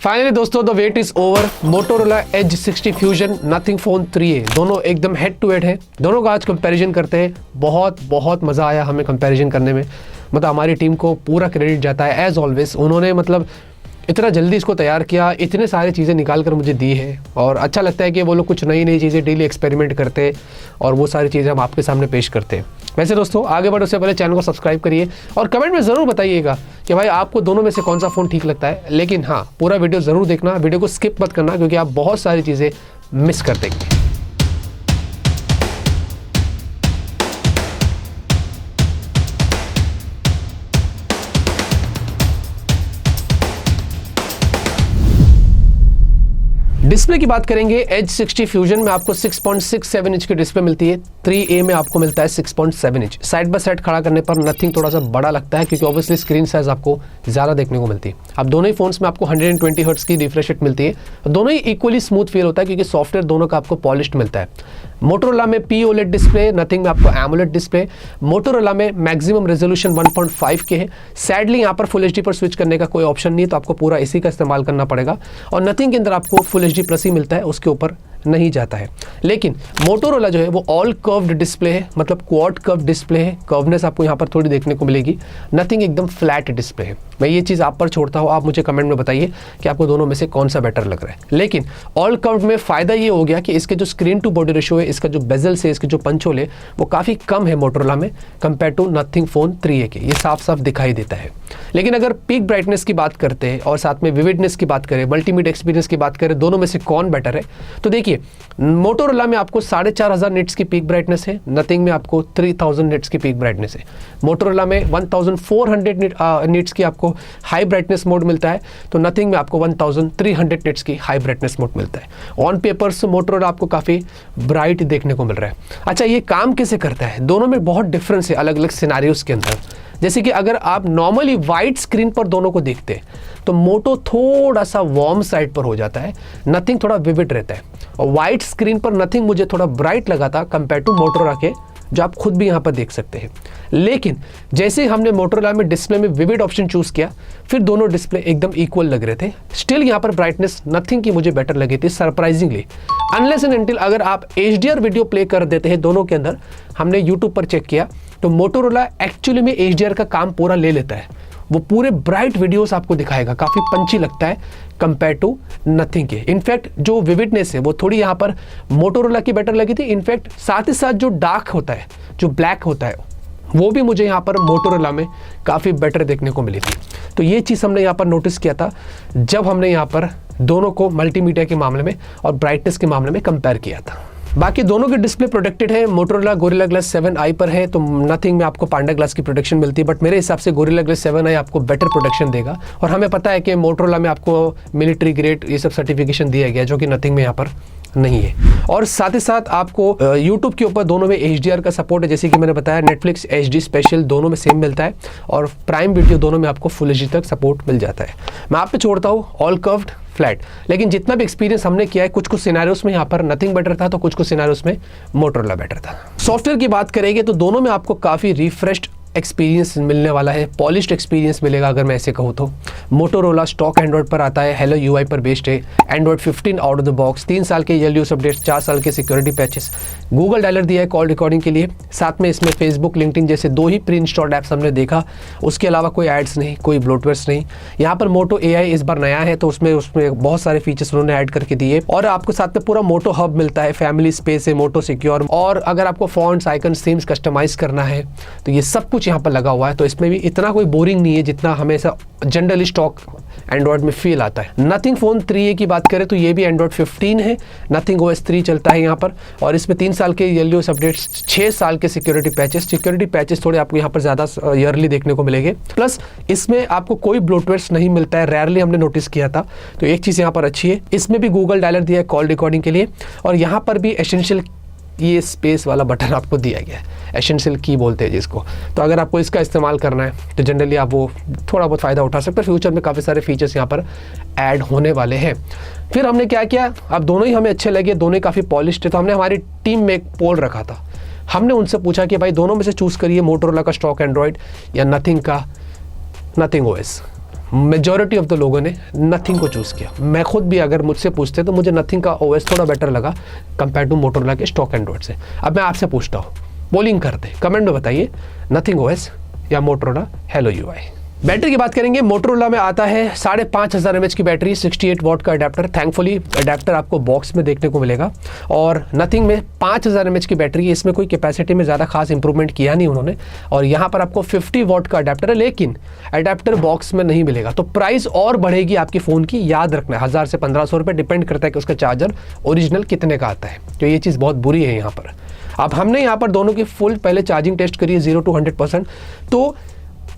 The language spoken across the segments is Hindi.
फाइनली दोस्तों the wait is over. Motorola Edge 60 Fusion, Nothing Phone 3a दोनों एकदम हेड टू हेड है। दोनों का आज कंपैरिजन करते हैं। बहुत मज़ा आया हमें कंपैरिजन करने में। मतलब हमारी टीम को पूरा क्रेडिट जाता है एज ऑलवेज। उन्होंने मतलब इतना जल्दी इसको तैयार किया, इतने सारी चीज़ें निकाल कर मुझे दी है और अच्छा लगता है कि वो लोग कुछ नई चीज़ें डेली एक्सपेरिमेंट करते हैं और वो सारी चीज़ें हम आपके सामने पेश करते हैं। वैसे दोस्तों आगे बढ़ने से पहले चैनल को सब्सक्राइब करिए और कमेंट में ज़रूर बताइएगा कि भाई आपको दोनों में से कौन सा फ़ोन ठीक लगता है। लेकिन हाँ, पूरा वीडियो ज़रूर देखना, वीडियो को स्किप मत करना क्योंकि आप बहुत सारी चीज़ें मिस कर देंगे। डिस्प्ले की बात करेंगे, एज 60 फ्यूजन में आपको 6.67 इंच की डिस्प्ले मिलती है। 3a में आपको मिलता है 6.7 इंच। साइड बाय साइड खड़ा करने पर नथिंग थोड़ा सा बड़ा लगता है क्योंकि ऑब्वियसली स्क्रीन साइज आपको ज़्यादा देखने को मिलती है। अब दोनों ही फोन्स में आपको 120 हर्ट्ज की रिफ्रेश रेट मिलती है। दोनों ही इक्वली स्मूथ फील होता है क्योंकि सॉफ्टवेयर दोनों का आपको पॉलिश्ड मिलता है। मोटोरोला में POLED डिस्प्ले, नथिंग में आपको AMOLED डिस्प्ले। मोटोरोला में मैक्सिमम रेजोल्यूशन 1.5 के है। सैडली यहाँ पर फुल HD पर स्विच करने का कोई ऑप्शन नहीं है, तो आपको पूरा इसी का इस्तेमाल करना पड़ेगा। और नथिंग के अंदर आपको फुल HD प्लस ही मिलता है, उसके ऊपर नहीं जाता है। लेकिन मोटोरोला जो है वो ऑल कर्व्ड डिस्प्ले है, मतलब क्वाड कर्व डिस्प्ले है। कर्वनेस आपको यहाँ पर थोड़ी देखने को मिलेगी। नथिंग एकदम फ्लैट डिस्प्ले है। मैं ये चीज़ आप पर छोड़ता हूँ, आप मुझे कमेंट में बताइए कि आपको दोनों में से कौन सा बेटर लग रहा है। लेकिन ऑल कर्व्ड में फ़ायदा ये हो गया कि इसके जो स्क्रीन टू बॉडी रेशियो है, इसका जो बेजल्स है, इसके जो पंच होल है, वो काफ़ी कम है मोटोरोला में compare to nothing Phone 3a के। ये साफ साफ दिखाई देता है। लेकिन अगर पीक ब्राइटनेस की बात करते हैं और साथ में विविडनेस की बात करें, मल्टीमीडिया एक्सपीरियंस की बात करें, दोनों में से कौन बेटर है, तो देखिए मोटोरोला में आपको 4500 निट्स की पीक ब्राइटनेस है, नथिंग में आपको 3000 निट्स की पीक ब्राइटनेस है। मोटोरोला में 1400 निट्स की आपको हाई ब्राइटनेस मोड मिलता है, तो नथिंग में आपको 1300 निट्स की हाई ब्राइटनेस मोड मिलता है। ऑन पेपर्स मोटोरोला आपको काफ़ी ब्राइट देखने को मिल रहा है। अच्छा, ये काम कैसे करता है? दोनों में बहुत डिफरेंस है अलग अलग सिनारियोस के अंदर। जैसे कि अगर आप नॉर्मली वाइट स्क्रीन पर दोनों को देखते हैं तो मोटो थोड़ा सा वार्म साइड पर हो जाता है, नथिंग थोड़ा विविड रहता है। और वाइट स्क्रीन पर नथिंग मुझे थोड़ा ब्राइट लगा था कंपेयर टू मोटोरोला के, जो आप खुद भी यहाँ पर देख सकते हैं। लेकिन जैसे हमने मोटोरोला में डिस्प्ले में विविड ऑप्शन चूज़ किया, फिर दोनों डिस्प्ले एकदम इक्वल लग रहे थे। स्टिल यहाँ पर ब्राइटनेस नथिंग की मुझे बेटर लगी थी सरप्राइजिंगली। अनलेस एंड अनटिल अगर आप HDR वीडियो प्ले कर देते हैं दोनों के अंदर, हमने यूट्यूब पर चेक किया तो मोटोरोला एक्चुअली में HDR का काम पूरा ले लेता है। वो पूरे ब्राइट वीडियोस आपको दिखाएगा, काफ़ी पंची लगता है कंपेयर टू नथिंग के। इनफैक्ट जो विविडनेस है वो थोड़ी यहाँ पर मोटोरोला की बेटर लगी थी। इनफैक्ट साथ ही साथ जो डार्क होता है, जो ब्लैक होता है, वो भी मुझे यहाँ पर मोटोरोला में काफ़ी बेटर देखने को मिली थी। तो ये चीज़ हमने यहाँ पर नोटिस किया था जब हमने यहाँ पर दोनों को मल्टीमीडिया के मामले में और ब्राइटनेस के मामले में कंपेयर किया था। बाकी दोनों के डिस्प्ले प्रोटेक्टेड है। मोटोरोला गोरिल्ला ग्लास 7i पर है, तो नथिंग में आपको पांडा ग्लास की प्रोटेक्शन मिलती है, बट मेरे हिसाब से गोरिल्ला ग्लास 7i आपको बेटर प्रोटेक्शन देगा। और हमें पता है कि मोटोरोला में आपको मिलिट्री ग्रेड ये सब सर्टिफिकेशन दिया गया, जो कि नथिंग में यहाँ पर नहीं है। और साथ ही साथ आपको YouTube के ऊपर दोनों में HDR का सपोर्ट है, जैसे कि मैंने बताया। Netflix HD स्पेशल दोनों में सेम मिलता है और प्राइम वीडियो दोनों में आपको फुल HD तक सपोर्ट मिल जाता है। मैं आप पे छोड़ता हूँ ऑल कर्व्ड फ्लैट। लेकिन जितना भी एक्सपीरियंस हमने किया है, कुछ सिनेरियोस में यहाँ पर नथिंग बेटर था, तो कुछ सिनेरियोस में मोटोरोला बेटर था। सॉफ्टवेयर की बात करेंगे तो दोनों में आपको काफ़ी रिफ्रेश्ड एक्सपीरियंस मिलने वाला है, पॉलिश्ड एक्सपीरियंस मिलेगा अगर मैं ऐसे कहूँ तो। मोटोरोला स्टॉक एंड्रॉयड पर आता है, हेलो UI पर बेस्ड है। Android 15 out of the box, 3 साल के ईयर यूज अपडेट्स, 4 साल के सिक्योरिटी पैचेस, गूगल डायलर दिया है कॉल रिकॉर्डिंग के लिए। साथ में इसमें फेसबुक, लिंक्डइन जैसे 2 ही प्री इंस्टॉल्ड ऐप्स हमने देखा, उसके अलावा कोई एड्स नहीं, कोई ब्लोटवेयर्स नहीं। यहाँ पर मोटो AI इस बार नया है, तो उसमें बहुत सारे फीचर्स उन्होंने ऐड करके दिए। और आपको साथ में पूरा मोटो हब मिलता है, फैमिली स्पेस है, मोटो सिक्योर। और अगर आपको फॉन्ट्स, आइकन्स, थीम्स कस्टमाइज करना है तो ये सब कुछ यहाँ पर लगा हुआ है। तो इसमें भी इतना कोई बोरिंग नहीं है जितना हमेशा जनरली स्टॉक एंड्रॉयड में फील आता है। नथिंग फोन 3a की बात करें तो ये भी एंड्रॉयड 15 है, नथिंग OS 3 चलता है यहाँ पर। और इसमें 3 साल के ईयरली अपडेट्स, 6 साल के सिक्योरिटी पैचेस थोड़े आपको यहाँ पर ज़्यादा ईयरली देखने को मिलेंगे। प्लस इसमें आपको कोई ब्लोटवेयर्स नहीं मिलता है, रेयरली हमने नोटिस किया था। तो एक चीज़ यहाँ पर अच्छी है, इसमें भी गूगल डायलर दिया है कॉल रिकॉर्डिंग के लिए। और यहाँ पर भी एसेंशियल ये स्पेस वाला बटन आपको दिया गया है, एसेंशियल की बोलते हैं जिसको। तो अगर आपको इसका इस्तेमाल करना है तो जनरली आप वो थोड़ा बहुत फ़ायदा उठा सकते हैं। फ्यूचर में काफ़ी सारे फीचर्स यहाँ पर ऐड होने वाले हैं। फिर हमने क्या किया, अब दोनों ही हमें अच्छे लगे, दोनों ही काफ़ी पॉलिश्ड थे। तो हमने हमारी टीम में एक पोल रखा था, हमने उनसे पूछा कि भाई दोनों में से चूज़ करिए, मोटोरोला का स्टॉक एंड्रॉयड या नथिंग का nothing OS। Majority of the लोगों ने नथिंग को चूज़ किया। मैं खुद भी अगर मुझसे पूछते तो मुझे नथिंग का ओएस थोड़ा बेटर लगा कंपेयर टू मोटोरोला के स्टॉक एंड्रॉइड से। अब मैं आपसे पूछता हूँ, पोलिंग करते, कमेंट में बताइए, नथिंग ओएस या मोटोरोला हेलो यूआई। बैटरी की बात करेंगे, मोटोरोला में आता है 5500 mAh की बैटरी, 68 वॉट का अडेप्टर। थैंकफुली अडेप्टर आपको बॉक्स में देखने को मिलेगा। और नथिंग में 5000 mAh की बैटरी है, इसमें कोई कैपेसिटी में ज़्यादा खास इंप्रूवमेंट किया नहीं उन्होंने। और यहाँ पर आपको 50 वॉट का अडेप्टर है, लेकिन अडेप्टर बॉक्स में नहीं मिलेगा, तो प्राइस और बढ़ेगी आपकी फ़ोन की। याद रखना है 1000 से 1500 रुपये, डिपेंड करता है कि उसका चार्जर ओरिजिनल कितने का आता है। तो ये चीज़ बहुत बुरी है यहाँ पर। अब हमने यहाँ पर दोनों की फुल पहले चार्जिंग टेस्ट करी है 0 to 100%, तो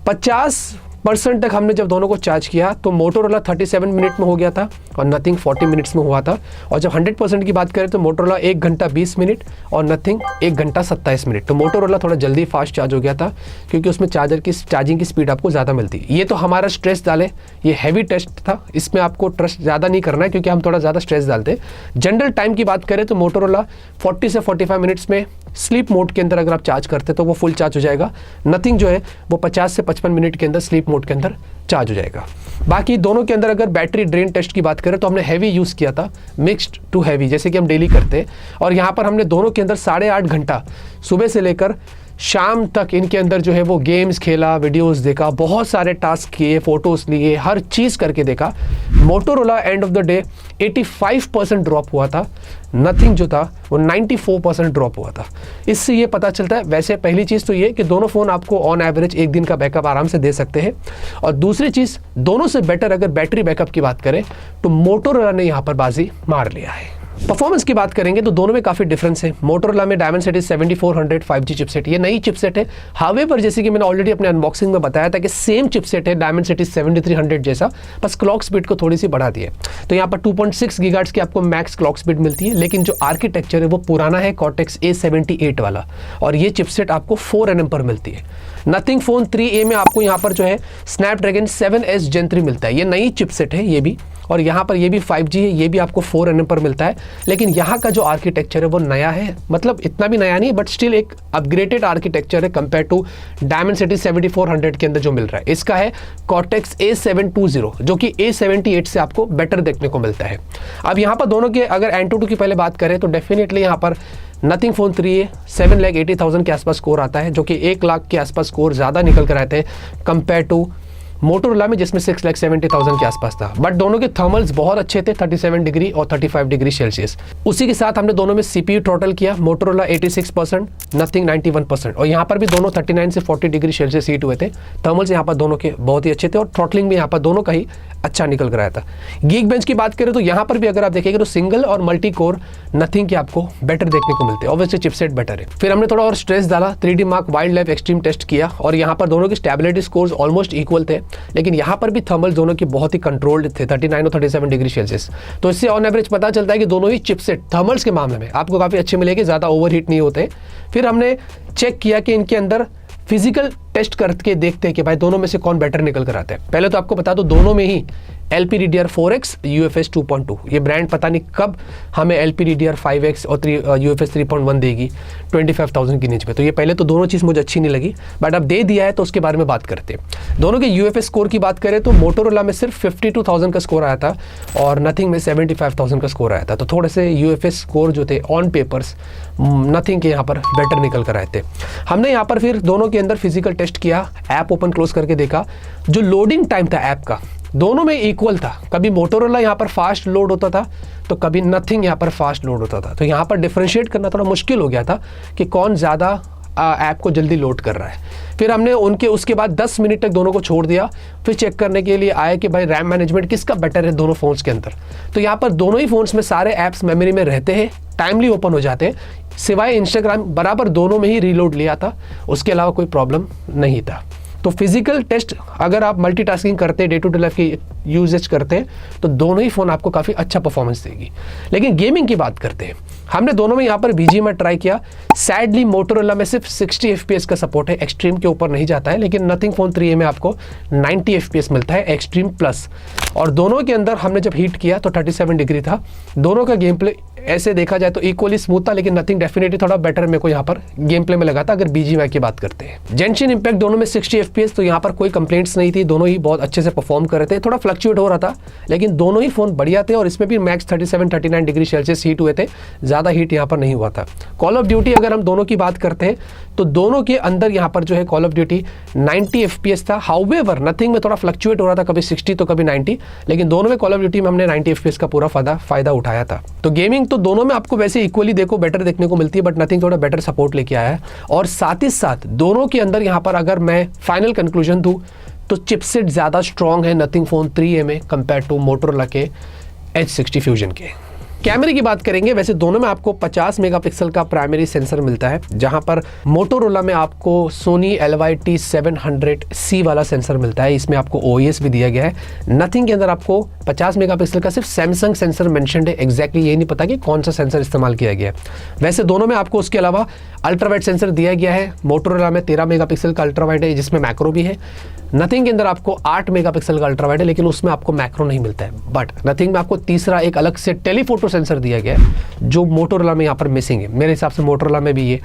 50% तक हमने जब दोनों को चार्ज किया तो मोटोरोला 37 मिनट में हो गया था और नथिंग 40 मिनट्स में हुआ था। और जब 100% की बात करें तो मोटोरोला 1 घंटा 20 मिनट और नथिंग 1 घंटा 27 मिनट। तो मोटोरोला थोड़ा जल्दी फास्ट चार्ज हो गया था क्योंकि उसमें चार्जिंग की स्पीड आपको ज़्यादा मिलती है। ये तो हमारा स्ट्रेस डाले, ये हैवी टेस्ट था, इसमें आपको ट्रस्ट ज़्यादा नहीं करना है क्योंकि हम थोड़ा ज़्यादा स्ट्रेस डालते हैं। जनरल टाइम की बात करें तो मोटोरोला 40 से 45 मिनट्स में स्लीप मोड के अंदर अगर आप चार्ज करते तो वो फुल चार्ज हो जाएगा। नथिंग जो है वो 50 से 55 मिनट के अंदर स्लीप मोड के अंदर चार्ज हो जाएगा। बाकी दोनों के अंदर अगर बैटरी ड्रेन टेस्ट की बात करें तो हमने हैवी यूज़ किया था, मिक्स्ड टू हैवी, जैसे कि हम डेली करते हैं। और यहाँ पर हमने दोनों के अंदर 8.5 घंटा सुबह से लेकर शाम तक इनके अंदर जो है वो गेम्स खेला, वीडियोस देखा, बहुत सारे टास्क किए, फोटोज़ लिए, हर चीज़ करके देखा। Motorola end of the day 85% drop हुआ था, नथिंग जो था वो 94% ड्रॉप हुआ था। इससे ये पता चलता है, वैसे पहली चीज़ तो ये कि दोनों फ़ोन आपको ऑन एवरेज 1 दिन का बैकअप आराम से दे सकते हैं। और दूसरी चीज़, दोनों से बेटर अगर बैटरी बैकअप की बात करें तो मोटोरोला ने यहाँ पर बाजी मार लिया है। परफॉर्मेंस की बात करेंगे तो दोनों में काफ़ी डिफरेंस है। मोटोरोला में डायमेंसिटी 7400 5G चिपसेट, ये नई चिपसेट है। हावेवर जैसे कि मैंने ऑलरेडी अपने अनबॉक्सिंग में बताया था कि सेम चिपसेट है, डायमेंसिटी 7300 जैसा, बस क्लॉक स्पीड को थोड़ी सी बढ़ा दी है। तो यहाँ पर 2.6 गीगाहर्ट्ज़ की आपको मैक्स क्लॉक स्पीड मिलती है, लेकिन जो आर्किटेक्चर है वो पुराना है, कॉर्टेक्स A78 वाला, और ये चिपसेट आपको 4 nm पर मिलती है। नथिंग फोन 3A में आपको यहाँ पर जो है स्नैपड्रैगन 7S Gen 3 मिलता है, ये नई चिपसेट है ये भी। और यहाँ पर ये भी 5G है, ये भी आपको 4 nm पर मिलता है। लेकिन यहाँ का जो आर्किटेक्चर है वो नया है, मतलब इतना भी नया नहीं, बट स्टिल एक अपग्रेडेड आर्किटेक्चर है कंपेयर टू डायमेंसिटी 7400 के अंदर जो मिल रहा है। इसका है कॉर्टेक्स A720, जो कि A78 से आपको बेटर देखने को मिलता है। अब यहाँ पर दोनों के अगर Antutu की पहले बात करें तो डेफिनेटली यहाँ पर नथिंग फोन 3A 7,80,000 के आसपास स्कोर आता है, जो कि 1 लाख के आसपास स्कोर ज़्यादा निकल कर आते हैं कंपेयर टू मोटोरोला में जिसमें 6,70,000 के आसपास था। बट दोनों के थर्मल्स बहुत अच्छे थे, 37 डिग्री और 35 डिग्री सेल्सियस। उसी के साथ हमने दोनों में CPU टोटल किया, मोटोरोला 86%, नथिंग 91%। और यहाँ पर भी दोनों 39 से 40 डिग्री सेल्सियस हीट हुए थे। थर्मल्स यहाँ पर दोनों के बहुत ही अच्छे थे और थ्रॉटलिंग भी यहाँ पर दोनों का ही अच्छा निकल कर आया था। गीक बेंच की बात करें तो यहाँ पर भी अगर आप देखेंगे तो सिंगल और मल्टी कोर नथिंग के आपको बेटर देखने को मिलते हैं। ऑब्वियसली चिपसेट बेटर है। फिर हमने थोड़ा और स्ट्रेस डाला, 3D Mark Wild Life Extreme test किया और यहाँ पर दोनों के स्टेबिलिटी स्कोर्स ऑलमोस्ट इक्वल थे, लेकिन यहाँ पर भी थर्मल दोनों की बहुत ही कंट्रोल्ड थे, 39 और 37 डिग्री सेल्सियस। तो इससे ऑन एवरेज पता चलता है कि दोनों ही चिपसेट थर्मल्स के मामले में आपको काफ़ी अच्छे मिलेंगे, ज़्यादा ओवरहीट नहीं होते। फिर हमने चेक किया कि इनके अंदर फिजिकल टेस्ट करके देखते हैं कि भाई दोनों में से कौन बेटर निकल कर आता है। पहले तो आपको बता दो, दोनों में ही LPDDR4X UFS 2.2, ये ब्रांड पता नहीं कब हमें LPDDR5X और UFS 3.1 देगी 25,000 की नीचे पे। तो ये पहले तो दोनों चीज़ मुझे अच्छी नहीं लगी, बट अब दे दिया है तो उसके बारे में बात करते हैं। दोनों के UFS स्कोर की बात करें तो मोटोरोला में सिर्फ 52,000 का स्कोर आया था और नथिंग में 75,000 का स्कोर आया था। तो थोड़े से UFS स्कोर जो थे ऑन पेपर्स नथिंग के यहाँ पर बेटर निकल कर आए थे। हमने यहाँ पर फिर दोनों के अंदर फिजिकल टेस्ट किया, ऐप ओपन क्लोज करके देखा, जो लोडिंग टाइम था ऐप का दोनों में इक्वल था। कभी मोटोरोला यहाँ पर फास्ट लोड होता था तो कभी नथिंग यहाँ पर फास्ट लोड होता था। तो यहाँ पर डिफरेंशिएट करना थोड़ा मुश्किल हो गया था कि कौन ज़्यादा ऐप को जल्दी लोड कर रहा है। फिर हमने उनके उसके बाद 10 मिनट तक दोनों को छोड़ दिया, फिर चेक करने के लिए आए कि भाई रैम मैनेजमेंट किसका बेटर है दोनों फ़ोन्स के अंदर। तो यहाँ पर दोनों ही फ़ोन्स में सारे ऐप्स मेमोरी में रहते हैं, टाइमली ओपन हो जाते हैं, सिवाय इंस्टाग्राम बराबर दोनों में ही रीलोड लिया था, उसके अलावा कोई प्रॉब्लम नहीं था। तो फिजिकल टेस्ट अगर आप मल्टीटास्किंग करते हैं, डे टू डे लाइफ की यूजेज करते हैं, तो दोनों ही फ़ोन आपको काफ़ी अच्छा परफॉर्मेंस देगी। लेकिन गेमिंग की बात करते हैं, हमने दोनों में यहाँ पर BGMI ट्राई किया। सैडली मोटोरोला में सिर्फ 60 FPS का सपोर्ट है, एक्सट्रीम के ऊपर नहीं जाता है, लेकिन नथिंग फोन 3A में आपको 90 FPS मिलता है, एक्सट्रीम प्लस। और दोनों के अंदर हमने जब हीट किया तो 37 डिग्री था। दोनों का गेम प्ले ऐसे देखा जाए तो इक्वली स्मूथ था, लेकिन नथिंग डेफिनेटली थोड़ा बेटर मेरे को यहाँ पर गेम प्ले में लगा था अगर BGMI की बात करते हैं। जेंशिन इम्पैक्ट दोनों में 60 FPS, तो यहाँ पर कोई कंप्लेंट्स नहीं थी, दोनों ही बहुत अच्छे से परफॉर्म कर रहे थे। थोड़ा फ्लक्चुएट हो रहा था लेकिन दोनों ही फ़ोन बढ़िया थे और इसमें भी मैक्स 37-39 डिग्री सेल्सियस हीट हुए थे, ज़्यादा हीट यहाँ पर नहीं हुआ था। कॉल ऑफ ड्यूटी अगर हम दोनों की बात करते हैं तो दोनों के अंदर यहाँ पर जो है कॉल ऑफ ड्यूटी 90 FPS था। हाउएवर नथिंग में थोड़ा फ्लक्चुएट हो रहा था, कभी 60 तो कभी 90, लेकिन दोनों में कॉल ऑफ ड्यूटी में हमने 90 FPS का पूरा फायदा उठाया था। तो गेमिंग तो दोनों में आपको वैसे इक्वली देखो बेटर देखने को मिलती है, बट नथिंग थोड़ा बेटर सपोर्ट लेके आया है। और साथ ही साथ दोनों के अंदर यहाँ पर अगर मैं फाइनल कंक्लूजन दूँ तो चिपसेट ज़्यादा स्ट्रॉन्ग है नथिंग फ़ोन 3A में कंपेयर टू मोटोरोला के H60 फ्यूजन के। कैमरे की बात करेंगे, वैसे दोनों में आपको 50 मेगापिक्सल का प्राइमरी सेंसर मिलता है, जहां पर मोटोरोला में आपको सोनी LYT700C वाला सेंसर मिलता है। इसमें आपको OIS भी दिया गया है। नथिंग के अंदर आपको 50 मेगापिक्सल का सिर्फ सैमसंग सेंसर मेंशन्ड है, एग्जैक्टली ये नहीं पता कि कौन सा सेंसर इस्तेमाल किया गया है। वैसे दोनों में आपको उसके अलावा अल्ट्रावाइड सेंसर दिया गया है। मोटोरोला में 13 मेगापिक्सल का अल्ट्रावाइड है जिसमें मैक्रो भी है। नथिंग के अंदर आपको 8 मेगापिक्सल का अल्ट्रावाइड है लेकिन उसमें आपको मैक्रो नहीं मिलता है। बट नथिंग में आपको तीसरा एक अलग से टेलीफोटो सेंसर दिया गया है जो मोटोरोला में यहाँ पर मिसिंग है। मेरे हिसाब से मोटोरोला में भी ये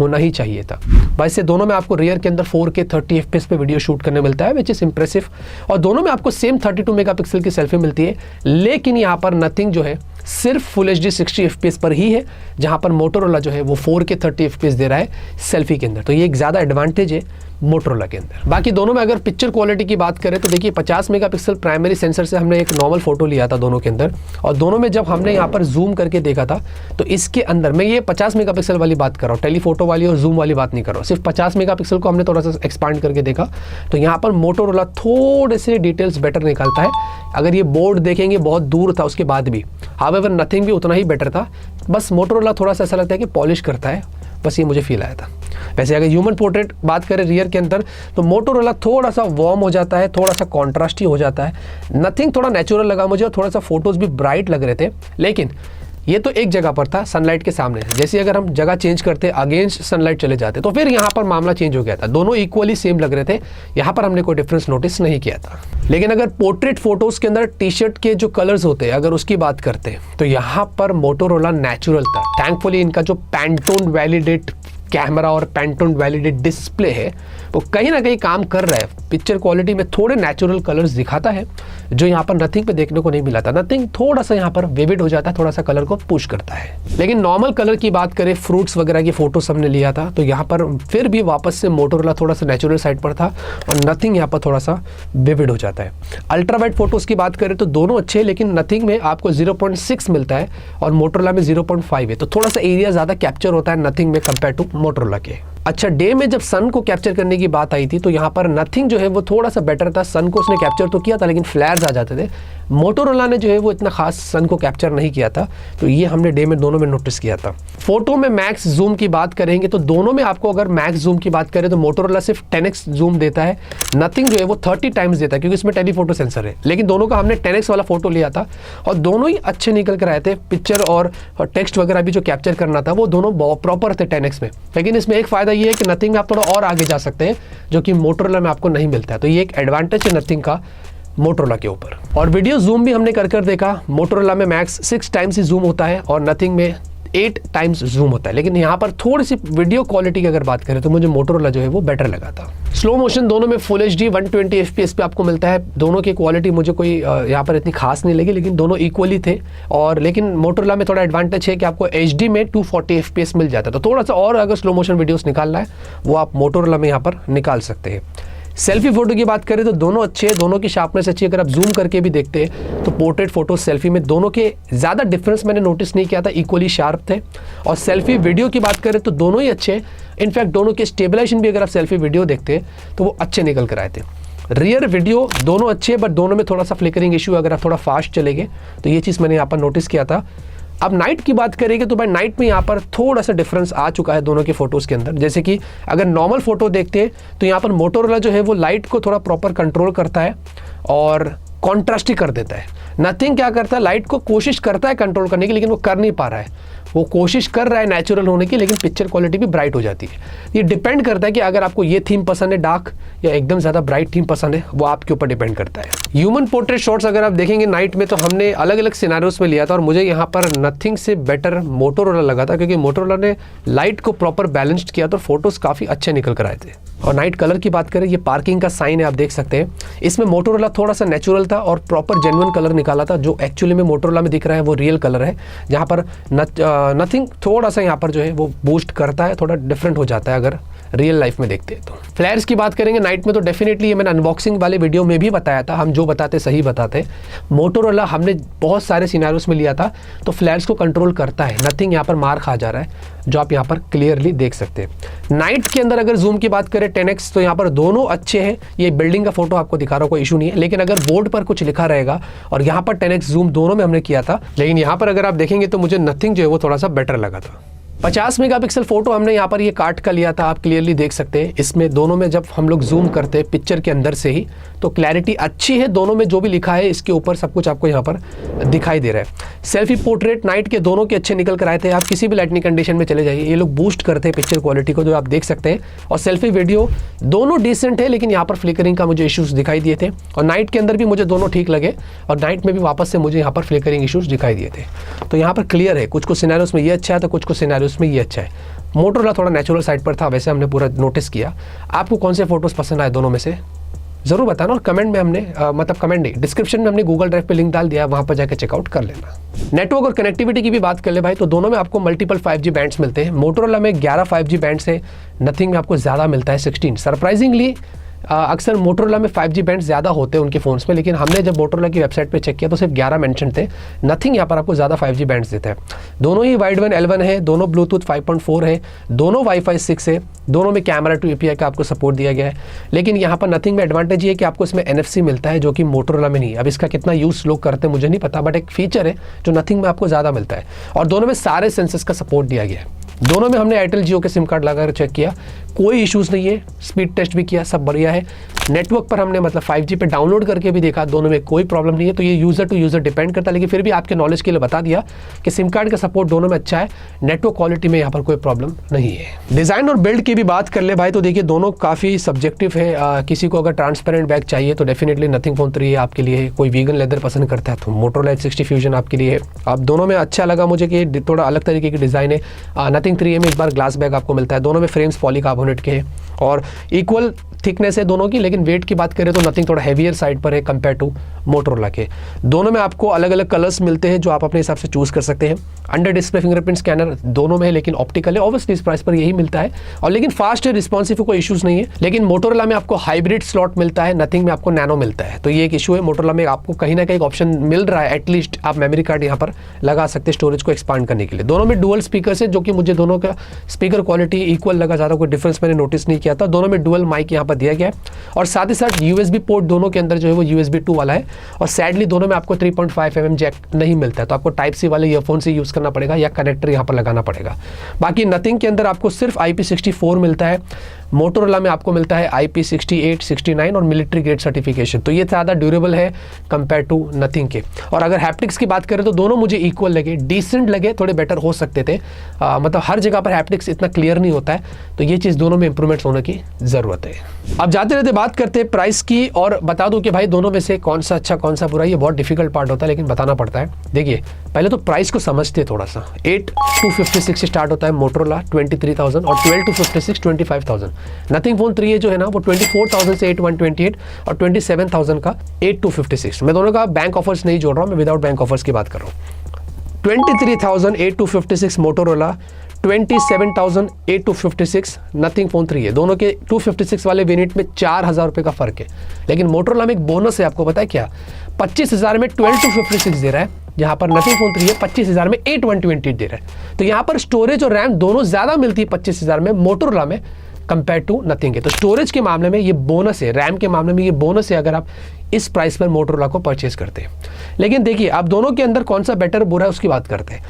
होना ही चाहिए था। वैसे दोनों में आपको रियर के अंदर 4K 30 FPS पे वीडियो शूट करने मिलता है, विच इज इंप्रेसिव। और दोनों में आपको सेम 32 मेगापिक्सल की सेल्फी मिलती है, लेकिन यहाँ पर नथिंग जो है सिर्फ फुल HD 60 FPS पर ही है, जहां पर मोटोरोला जो है वो 4K 30 FPS दे रहा है सेल्फी के अंदर। तो ये एक ज़्यादा एडवांटेज है मोटोरोला के अंदर। बाकी दोनों में अगर पिक्चर क्वालिटी की बात करें तो देखिए 50 मेगापिक्सल प्राइमरी सेंसर से हमने एक नॉर्मल फोटो लिया था दोनों के अंदर, और दोनों में जब हमने यहाँ पर जूम करके देखा था तो इसके अंदर मैं ये 50 मेगापिक्सल वाली बात कर रहा हूँ, टेलीफोटो वाली और जूम वाली बात नहीं कर रहा हूँ। सिर्फ 50 मेगापिक्सल को हमने थोड़ा सा एक्सपांड करके देखा तो यहाँ पर मोटोरोला थोड़े से डिटेल्स बेटर निकालता है। अगर ये बोर्ड देखेंगे बहुत दूर था उसके बाद भी, हाउएवर नथिंग भी उतना ही बेटर था। बस मोटोरोला थोड़ा सा ऐसा लगता है कि पॉलिश करता है, बस ये मुझे फील आया था। वैसे अगर ह्यूमन पोर्ट्रेट बात करें रियर के अंदर तो मोटोरोला थोड़ा सा वार्म हो जाता है, थोड़ा सा कॉन्ट्रास्टी हो जाता है। नथिंग थोड़ा नेचुरल लगा मुझे और थोड़ा सा फोटोज भी ब्राइट लग रहे थे, लेकिन ये तो एक जगह पर था सनलाइट के सामने। जैसे अगर हम जगह चेंज करते अगेंस्ट सनलाइट चले जाते तो फिर यहाँ पर मामला चेंज हो गया था। दोनों इक्वली सेम लग रहे थे, यहाँ पर हमने कोई डिफरेंस नोटिस नहीं किया था। लेकिन अगर पोर्ट्रेट फोटोज के अंदर टी शर्ट के जो कलर्स होते हैं अगर उसकी बात करते तो यहाँ पर मोटोरोला नेचुरल था। थैंकफुली इनका जो पैंटोन वैलिडेट कैमरा और पैंटोन वैलिडेट डिस्प्ले है वो कहीं ना कहीं काम कर रहा है। पिक्चर क्वालिटी में थोड़े नेचुरल कलर्स दिखाता है जो यहाँ पर नथिंग पे देखने को नहीं मिला था। नथिंग थोड़ा सा यहाँ पर विविड हो जाता है, थोड़ा सा कलर को पुश करता है। लेकिन नॉर्मल कलर की बात करें, फ्रूट्स वगैरह की फोटोज हमने लिया था तो यहाँ पर फिर भी वापस से मोटोरोला थोड़ा सा नेचुरल साइड पर था और नथिंग यहाँ पर थोड़ा सा विविड हो जाता है। अल्ट्रावाइड फोटोज की बात करें तो दोनों अच्छे हैं, लेकिन नथिंग में आपको 0.6 मिलता है और मोटोरोला में 0.5 है, तो थोड़ा सा एरिया ज़्यादा कैप्चर होता है नथिंग में कंपेयर टू मोटोरोला के। अच्छा, डे में जब सन को कैप्चर करने की बात आई थी तो यहाँ पर नथिंग जो है वो थोड़ा सा बेटर था। सन को उसने कैप्चर तो किया था लेकिन फ्लैर्स आ जाते थे। मोटोरोला ने जो है वो इतना खास सन को कैप्चर नहीं किया था, तो ये हमने डे में दोनों में नोटिस किया था। फोटो में मैक्स जूम की बात करेंगे तो दोनों में आपको अगर मैक्स जूम की बात करें तो मोटोरोला सिर्फ 10x जूम देता है, नथिंग जो है वो 30 टाइम्स देता है क्योंकि इसमें टेलीफोटो सेंसर है। लेकिन दोनों का हमने 10x वाला फोटो लिया था और दोनों ही अच्छे निकल कर आए थे। पिक्चर और टेक्स्ट वगैरह भी जो कैप्चर करना था वो दोनों प्रॉपर थे 10x में। लेकिन इसमें एक फायदा ये है कि नथिंग में आप थोड़ा और आगे जा सकते हैं जो कि मोटोरोला में आपको नहीं मिलता है, तो ये एक एडवांटेज है नथिंग का मोटोरोला के ऊपर। और वीडियो जूम भी हमने कर देखा, मोटोरोला में मैक्स 6 टाइम्स ही जूम होता है और नथिंग में 8 टाइम्स जूम होता है। लेकिन यहाँ पर थोड़ी सी वीडियो क्वालिटी की अगर बात करें तो मुझे मोटोरोला जो है वो बेटर लगा था। स्लो मोशन दोनों में फुल HD 120 FPS पे आपको मिलता है। दोनों की क्वालिटी मुझे कोई यहाँ पर इतनी खास नहीं लगी, लेकिन दोनों इक्वली थे। और लेकिन मोटोरोला में थोड़ा एडवांटेज है कि आपको HD में 240 FPS मिल जाता है, तो थोड़ा सा और अगर स्लो मोशन वीडियोस निकालना है वो आप मोटोरोला में यहाँ पर निकाल सकते हैं। सेल्फी फोटो की बात करें तो दोनों अच्छे हैं, दोनों की शार्पनेस अच्छी है। अगर आप जूम करके भी देखते हैं तो पोर्ट्रेट फोटो सेल्फी में दोनों के ज़्यादा डिफरेंस मैंने नोटिस नहीं किया था, इक्वली शार्प थे। और सेल्फी वीडियो की बात करें तो दोनों ही अच्छे हैं। इनफैक्ट दोनों के स्टेबलाइजेशन भी अगर आप सेल्फी वीडियो देखते हैं तो वो अच्छे निकल कर आए थे। रियर वीडियो दोनों अच्छे हैं, बट दोनों में थोड़ा सा फ्लिकरिंग इशू, अगर आप थोड़ा फास्ट चलेंगे तो ये चीज़ मैंने यहाँ पर नोटिस किया था। अब नाइट की बात करेंगे तो भाई नाइट में यहाँ पर थोड़ा सा डिफरेंस आ चुका है दोनों के फोटोज़ के अंदर। जैसे कि अगर नॉर्मल फोटो देखते हैं तो यहाँ पर मोटोरोला जो है वो लाइट को थोड़ा प्रॉपर कंट्रोल करता है और कॉन्ट्रास्टी कर देता है। नथिंग क्या करता है, लाइट को कोशिश करता है कंट्रोल करने की लेकिन वो कर नहीं पा रहा है। वो कोशिश कर रहा है नेचुरल होने की, लेकिन पिक्चर क्वालिटी भी ब्राइट हो जाती है। ये डिपेंड करता है कि अगर आपको ये थीम पसंद है डार्क या एकदम ज़्यादा ब्राइट थीम पसंद है, वो आपके ऊपर डिपेंड करता है। ह्यूमन पोर्ट्रेट शॉट्स अगर आप देखेंगे नाइट में, तो हमने अलग अलग सिनेरियोस में लिया था और मुझे यहाँ पर नथिंग से बेटर मोटोरोला लगा था, क्योंकि मोटोरोला ने लाइट को प्रॉपर बैलेंस्ड किया तो फोटोज़ काफ़ी अच्छे निकल कर आए थे। और नाइट कलर की बात करें, ये पार्किंग का साइन है, आप देख सकते हैं। इसमें मोटोरोला थोड़ा सा नेचुरल था और प्रॉपर जेन्युइन कलर निकाला था। जो एक्चुअली में मोटोरोला में दिख रहा है वो रियल कलर है, जहाँ पर नथिंग थोड़ा सा यहाँ पर जो है वो बूस्ट करता है, थोड़ा डिफरेंट हो जाता है अगर रियल लाइफ में देखते हैं तो। फ्लैर्स की बात करेंगे नाइट में, तो डेफिनेटली ये मैंने अनबॉक्सिंग वाले वीडियो में भी बताया था, हम जो बताते सही बताते। मोटोरोला हमने बहुत सारे सिनेरियोस में लिया था, तो फ्लैर्स को कंट्रोल करता है। नथिंग यहाँ पर मार खा जा रहा है, जो आप यहाँ पर क्लियरली देख सकते हैं। नाइट के अंदर अगर जूम की बात करें 10x, तो यहाँ पर दोनों अच्छे हैं। ये बिल्डिंग का फोटो आपको दिखा रहा हूं, कोई इशू नहीं है। लेकिन अगर बोर्ड पर कुछ लिखा रहेगा, और यहाँ पर 10x जूम दोनों में हमने किया था, लेकिन यहाँ पर अगर आप देखेंगे तो मुझे नथिंग जो है वो थोड़ा सा बेटर लगा था। 50 मेगापिक्सल फोटो हमने यहाँ पर ये काट का लिया था, आप क्लियरली देख सकते हैं। इसमें दोनों में जब हम लोग जूम करते हैं पिक्चर के अंदर से ही, तो क्लैरिटी अच्छी है। दोनों में जो भी लिखा है इसके ऊपर सब कुछ आपको यहाँ पर दिखाई दे रहा है। सेल्फी पोर्ट्रेट नाइट के दोनों के अच्छे निकल कर आए थे। आप किसी भी लाइटनिंग कंडीशन में चले जाइए, ये लोग बूस्ट करते हैं पिक्चर क्वालिटी को, जो आप देख सकते हैं। और सेल्फी वीडियो दोनों डिसेंट है, लेकिन यहाँ पर फ्लिकरिंग का मुझे इशूज़ दिखाई दिए थे। और नाइट के अंदर भी मुझे दोनों ठीक लगे, और नाइट में भी वापस से मुझे यहाँ पर फ्लिकरिंग इशूज़ दिखाई दिए थे। तो यहाँ पर क्लियर है, कुछ सिनेरियोस में ये अच्छा है तो कुछ सिनेरियोस में ये अच्छा है। मोटोरोला थोड़ा नेचुरल साइड पर था, वैसे हमने पूरा नोटिस किया। आपको कौन से फोटोज़ पसंद आए दोनों में से ज़रूर बताना, और कमेंट में हमने मतलब कमेंट नहीं, डिस्क्रिप्शन में हमने गूगल ड्राइव पे लिंक डाल दिया है, वहाँ पर जाकर चेकआउट कर लेना। नेटवर्क और कनेक्टिविटी की भी बात कर ले भाई, तो दोनों में आपको मल्टीपल 5G बैंड्स मिलते हैं। मोटोरोला में 11 5G बैंड्स है, नथिंग में आपको ज़्यादा मिलता है 16। सरप्राइजिंगली अक्सर मोटोरोला में 5G बैंड ज़्यादा होते हैं उनके फ़ोन्स में, लेकिन हमने जब मोटोरोला की वेबसाइट पे चेक किया तो सिर्फ 11 मेंशन थे। नथिंग यहाँ पर आपको ज़्यादा 5G बैंड्स देता है। दोनों ही वाइड वन L1 है, दोनों ब्लूटूथ 5.4 है, दोनों वाईफाई 6 है, दोनों में कैमरा टू API का आपको सपोर्ट दिया गया है। लेकिन यहाँ पर नथिंग में एडवांटेज ये है कि आपको इसमें NFC मिलता है, जो कि मोटोरोला में नहीं। अब इसका कितना यूज़ लोग करते हैं मुझे नहीं पता, बट एक फीचर है जो नथिंग में आपको ज़्यादा मिलता है। और दोनों में सारे सेंसर्स का सपोर्ट दिया गया है। दोनों में हमने एयरटेल जियो के सिम कार्ड लगाकर चेक किया, कोई इश्यूज़ नहीं है। स्पीड टेस्ट भी किया, सब बढ़िया है। नेटवर्क पर हमने मतलब 5G पे डाउनलोड करके भी देखा, दोनों में कोई प्रॉब्लम नहीं है। तो ये यूज़र टू यूज़र डिपेंड करता है, लेकिन फिर भी आपके नॉलेज के लिए बता दिया कि सिम कार्ड का सपोर्ट दोनों में अच्छा है। नेटवर्क क्वालिटी में यहाँ पर कोई प्रॉब्लम नहीं है। डिज़ाइन और बिल्ड की भी बात कर ले भाई, तो देखिए दोनों काफ़ी सब्जेक्टिव है। किसी को अगर ट्रांसपेरेंट बैग चाहिए तो डेफिनेटली नथिंग फोन 3 है आपके लिए। कोई वीगन लेदर पसंद करता है तो मोटोरोला H60 फ्यूजन आपके लिए है। अब दोनों में अच्छा लगा मुझे कि थोड़ा अलग तरीके की डिज़ाइन है। नथिंग 3A में इस बार ग्लास बैग आपको मिलता है। दोनों में फ्रेम्स पॉलीकार्बोनेट के हैं और इक्वल थिकनेस है दोनों की, लेकिन वेट की बात करें तो नथिंग थोड़ा हैवियर साइड पर है कंपेयर टू मोटोरोला के। दोनों में आपको अलग अलग कलर्स मिलते हैं जो आप अपने हिसाब से चूज़ कर सकते हैं। अंडर डिस्प्ले फिंगरप्रिंट स्कैनर दोनों में है, लेकिन ऑप्टिकल है। ऑब्वियसली इस प्राइस पर यही मिलता है, और लेकिन फास्ट है, रिस्पॉन्सिव, कोई इशूज़ नहीं है। लेकिन मोटोरोला में आपको हाइब्रिड स्लॉट मिलता है, नथिंग में आपको नैनो मिलता है। तो ये एक इशू है। मोटोरोला में आपको कहीं ना कहीं ऑप्शन मिल रहा है, एटलीस्ट आप मेमोरी कार्ड यहाँ पर लगा सकते हैं स्टोरेज को एक्सपांड करने के लिए। दोनों में डुअल स्पीकर है, जो कि मुझे दोनों का स्पीकर क्वालिटी इक्वल लगा, ज़्यादा कोई डिफरेंस मैंने नोटिस नहीं किया था। दोनों में डुअल माइक यहाँ पर दिया गया है, और साथ ही साथ USB पोर्ट दोनों के अंदर जो है वो USB 2 वाला है। और सैडली दोनों में आपको 3.5 mm जैक नहीं मिलता है, तो आपको टाइप सी वाले ईयरफोन से यूज़ करना पड़ेगा या कनेक्टर यहाँ पर लगाना पड़ेगा। बाकी नथिंग के अंदर आपको सिर्फ IP64 मिलता है। मोटोरोला में आपको मिलता है IP68, 69 और मिलिट्री ग्रेड सर्टिफिकेशन। तो ये ज़्यादा ड्यूरेबल है कंपेयर टू नथिंग के। और अगर हैप्टिक्स की बात करें तो दोनों मुझे इक्वल लगे, डिसेंट लगे, थोड़े बेटर हो सकते थे। मतलब हर जगह पर हैप्टिक्स इतना क्लियर नहीं होता है, तो ये चीज़ दोनों में इंप्रूवमेंट्स होने की ज़रूरत है। अब जाते रहते बात करते हैं प्राइस की, और बता दूं कि भाई दोनों में से कौन सा अच्छा कौन सा बुरा, ये बहुत डिफिकल्ट पार्ट होता है, लेकिन बताना पड़ता है। देखिए पहले तो प्राइस को समझते थोड़ा सा। 8,256 से स्टार्ट होता है मोटोरोला 23,000, और 12,256 25,000। नथिंग फोन 3A जो है ना वो 24,000 से 8,128 और 27,000 का 8,256। मैं दोनों का बैंक ऑफर्स नहीं जोड़ रहा हूँ, मैं विदाउट बैंक ऑफर्स की बात कर रहा हूँ। 23,000 मोटोरोला, 27,000 नथिंग फोन 3A। दोनों के 256 वाले वेरिएंट में 4,000 रुपये का फर्क है। लेकिन मोटोरोला में एक बोनस है, आपको पता है क्या? 25,000 में 12,256 दे रहा है, यहाँ पर नथिंग फोन 3A 25,000 में 8,128 दे रहा है। तो यहाँ पर स्टोरेज और रैम दोनों ज़्यादा मिलती है 25,000 में मोटोरोला में कंपेयर टू नथिंग के। तो स्टोरेज के मामले में ये बोनस है, रैम के मामले में ये बोनस है अगर आप इस प्राइस पर मोटोरोला को परचेज करते हैं। लेकिन देखिए अब दोनों के अंदर कौन सा बेटर बुरा है उसकी बात करते हैं।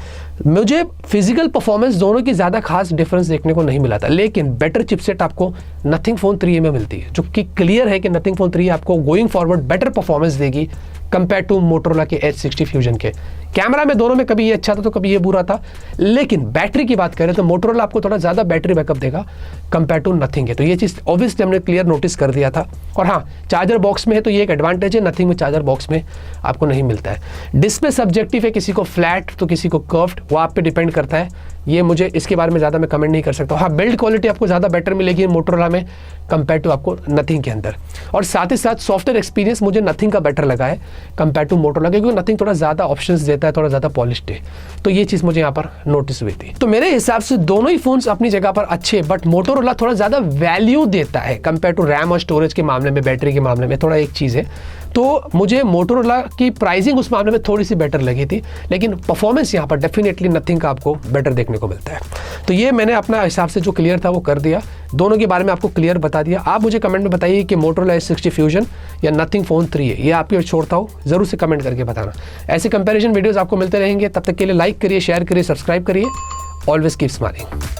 मुझे फिजिकल परफॉर्मेंस दोनों की ज़्यादा खास डिफरेंस देखने को नहीं मिला था, लेकिन बेटर चिपसेट आपको नथिंग फ़ोन 3A में मिलती है, जो कि क्लियर है कि नथिंग फ़ोन 3A आपको गोइंग फॉरवर्ड बेटर परफॉर्मेंस देगी कंपेयर टू मोटोरोला के H60 फ्यूजन के। कैमरा में दोनों में कभी ये अच्छा था तो कभी ये बुरा था, लेकिन बैटरी की बात करें तो मोटोरोला आपको थोड़ा ज़्यादा बैटरी बैकअप देगा कंपेयर टू नथिंग है। तो ये चीज़ ऑब्वियसली हमने क्लियर नोटिस कर दिया था। और हाँ, चार्जर बॉक्स में है तो ये एक एडवांटेज है, नथिंग में चार्जर बॉक्स में आपको नहीं मिलता है। डिस्प्ले सब्जेक्टिव है, किसी को फ्लैट तो किसी को कर्व्ड, वो आप पे डिपेंड करता है। ये मुझे इसके बारे में ज़्यादा मैं कमेंट नहीं कर सकता। हाँ, बिल्ड क्वालिटी आपको ज़्यादा बेटर मिलेगी मोटोरोला में कंपेयर टू आपको नथिंग के अंदर। और साथ ही साथ सॉफ्टवेयर एक्सपीरियंस मुझे नथिंग का बेटर लगा है कंपेयर टू मोटोरोला, क्योंकि नथिंग थोड़ा ज़्यादा ऑप्शंस देता है, थोड़ा ज़्यादा पॉलिश्ड है। तो ये चीज़ मुझे यहाँ पर नोटिस हुई थी। तो मेरे हिसाब से दोनों ही फोन्स अपनी जगह पर अच्छे, बट मोटोरोला थोड़ा ज़्यादा वैल्यू देता है कंपेयर टू रैम और स्टोरेज के मामले में, बैटरी के मामले में थोड़ा एक चीज़ है। तो मुझे मोटोरोला की प्राइसिंग उस मामले में थोड़ी सी बेटर लगी थी, लेकिन परफॉर्मेंस यहाँ पर डेफिनेटली नथिंग का आपको बेटर देखने को मिलता है। तो ये मैंने अपना हिसाब से जो क्लियर था वो कर दिया, दोनों के बारे में आपको क्लियर बता दिया। आप मुझे कमेंट में बताइए कि मोटोरोला H60 फ्यूजन या नथिंग फ़ोन 3A, ये आपकी ओर छोड़ता हूँ, जरूर से कमेंट करके बताना। ऐसे कंपैरिजन वीडियोस आपको मिलते रहेंगे, तब तक के लिए लाइक करिए, शेयर करिए, सब्सक्राइब करिए। Always keep smiling.